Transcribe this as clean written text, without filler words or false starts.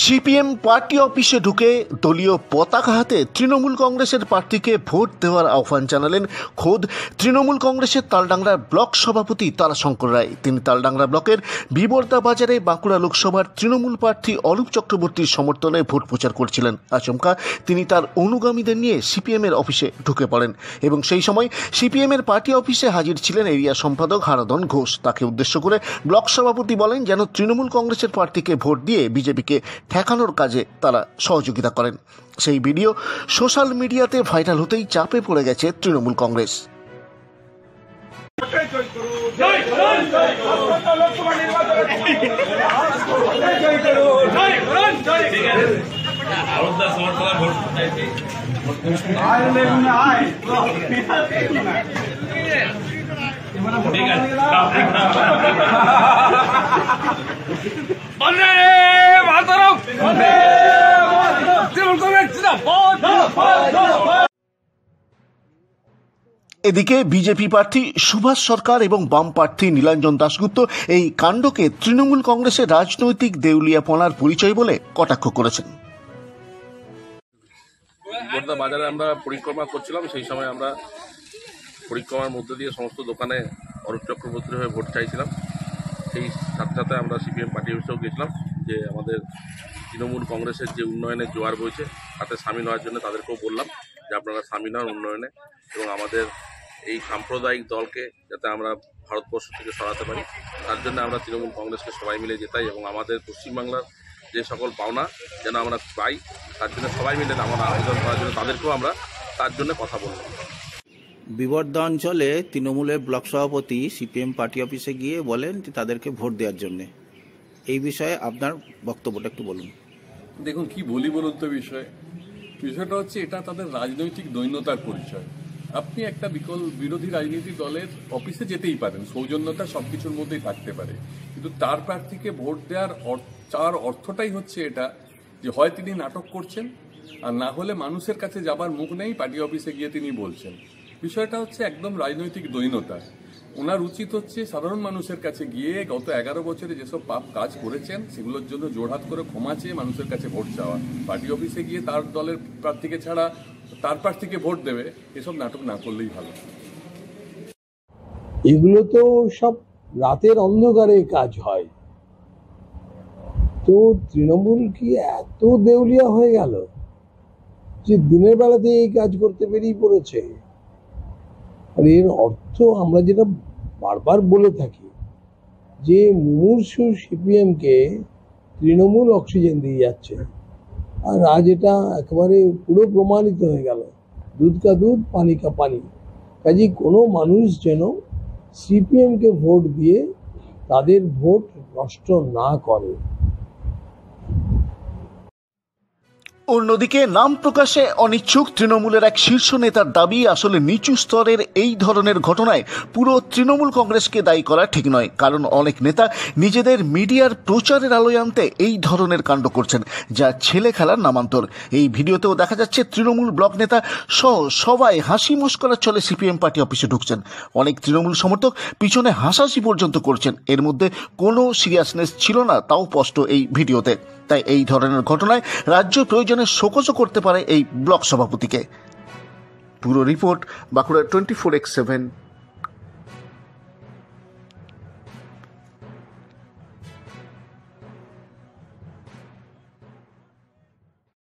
CPM party অফিসে ঢুকে দলীয় পতাকা হাতে তৃণমূল কংগ্রেসের প্রার্থীকে ভোট দেওয়ার আহ্বান জানালেন খোদ তৃণমূল কংগ্রেসের তালডাংরা ব্লক সভাপতি তারাশঙ্কর রায়। তিনি তালডাংরা ব্লকের বিবর্দা বাজারে বাঁকুড়া লোকসভার তৃণমূল প্রার্থী অরূপ চক্রবর্তীর সমর্থনে ভোট প্রচার করছিলেন। আচমকা তিনি তার অনুগামীদের নিয়ে সিপিএমের অফিসে ঢুকে পড়েন এবং সেই সময় সিপিএমের পার্টি অফিসে হাজির ছিলেন এরিয়া সম্পাদক হারাধন ঘোষ। তাকে উদ্দেশ্য করে ব্লক সভাপতি বলেন যেন তৃণমূল কংগ্রেসের প্রার্থীকে ভোট দিয়ে বিজেপিকে ঠেকানোর কাজে তারা সহযোগিতা করেন। সেই ভিডিও সোশ্যাল মিডিয়াতে ভাইরাল হতেই চাপে পড়ে গেছে তৃণমূল কংগ্রেস। এদিকে বিজেপি প্রার্থী সুভাষ সরকার এবং বাম প্রার্থী নীলাঞ্জন দাশগুপ্ত এই কাণ্ডকে তৃণমূল কংগ্রেসের রাজনৈতিক দেউলিয়াপনার পরিচয় বলে কটাক্ষ করেছেন। বিবর্দা বাজারে আমরা পরিক্রমা করছিলাম, সেই সময় আমরা পরিক্রমার মধ্যে দিয়ে সমস্ত দোকানে অরূপ চক্রবর্তীর হয়ে ভোট চাইছিলাম। সেই সাথে সাথে আমরা সিপিএম পার্টি অফিসেও গেছিলাম যে আমাদের তৃণমূল কংগ্রেসের যে উন্নয়নের জোয়ার বইছে তাতে সামিল হওয়ার জন্য তাদেরকেও বললাম যে আপনারা সামিল হন উন্নয়নে এবং আমাদের এই সাম্প্রদায়িক দলকে যাতে আমরা ভারতবর্ষ থেকে সরাতে পারি তার জন্য আমরা তৃণমূল কংগ্রেসকে সবাই মিলে যেতাই এবং আমাদের পশ্চিমবাংলার যে সকল পাওনা যেন আমরা পাই তার জন্য সবাই মিলে আমরা আবেদন করার জন্য তাদেরকেও আমরা তার জন্য কথা বললাম। বিবর্দা অঞ্চলে তৃণমূলের ব্লক সভাপতি সিপিএম পার্টি অফিসে গিয়ে বলেন যে তাদেরকে ভোট দেওয়ার জন্য, এই বিষয়ে আপনার বক্তব্যটা একটু বলুন। দেখুন কি বলি বলুন তো, বিষয়টা হচ্ছে এটা তাদের রাজনৈতিক দৈন্যতার পরিচয়। আপনি একটা বিরোধী রাজনৈতিক দলের অফিসে যেতেই পারেন, সৌজন্যতা সবকিছুর মধ্যেই থাকতে পারে, কিন্তু তার প্রার্থীকে ভোট দেওয়ার চার অর্থটাই হচ্ছে এটা যে হয় তিনি নাটক করছেন আর না হলে মানুষের কাছে যাবার মুখ নেই, পার্টি অফিসে গিয়ে তিনি বলছেন। বিষয়টা হচ্ছে একদম রাজনৈতিক দৈন্যতা। ওনার উচিত হচ্ছে সাধারণ মানুষের কাছে গিয়ে গত 11 বছরে যেসব পাপ কাজ করেছেন সেগুলোর জন্য জোড়হাত করে ক্ষমা চেয়ে মানুষের কাছে ভোট চাওয়া। পার্টি অফিসে গিয়ে তার দলের প্রার্থীকে ছাড়া তার প্রার্থীকে ভোট দেবে, এসব নাটক না করলেই ভালো। এগুলো তো সব রাতের অন্ধকারে কাজ হয়, তো তৃণমূল কি এত দেউলিয়া হয়ে গেল যে দিনের বেলাতে এই কাজ করতে বেরিয়ে পড়েছে? আর এর অর্থ আমরা যেটা বারবার বলে থাকি যে মুমূর্ষু সিপিএম কে তৃণমূল অক্সিজেন দিয়ে যাচ্ছে, আর আজ এটা একেবারে পুরো প্রমাণিত হয়ে গেল, দুধ কা দুধ পানি কা পানি। কাজে কোনো মানুষ যেন সিপিএম কে ভোট দিয়ে তাদের ভোট নষ্ট না করে। অন্যদিকে নাম প্রকাশে অনিচ্ছুক তৃণমূলের এক শীর্ষ নেতার দাবি, আসলে নিচু স্তরের এই ধরনের ঘটনায় পুরো তৃণমূল কংগ্রেসকে দায়ী করা ঠিক নয়, কারণ অনেক নেতা নিজেদের মিডিয়ার প্রচারের আলোয় আনতে এই ধরনের কাণ্ড করছেন যা ছেলে খেলার নামান্তর। এই ভিডিওতেও দেখা যাচ্ছে তৃণমূল ব্লক নেতা সহ সবাই হাসি মশকরার চলে সিপিএম পার্টি অফিসে ঢুকছেন। অনেক তৃণমূল সমর্থক পিছনে হাসাহাসি পর্যন্ত করছেন, এর মধ্যে কোনো সিরিয়াসনেস ছিল না, তাও স্পষ্ট এই ভিডিওতে। তাই এই ধরনের ঘটনায় রাজ্য প্রয়োজনে শোকজও করতে পারে এই ব্লক সভাপতিকে। পুরো রিপোর্ট বাঁকুড়া 24x7।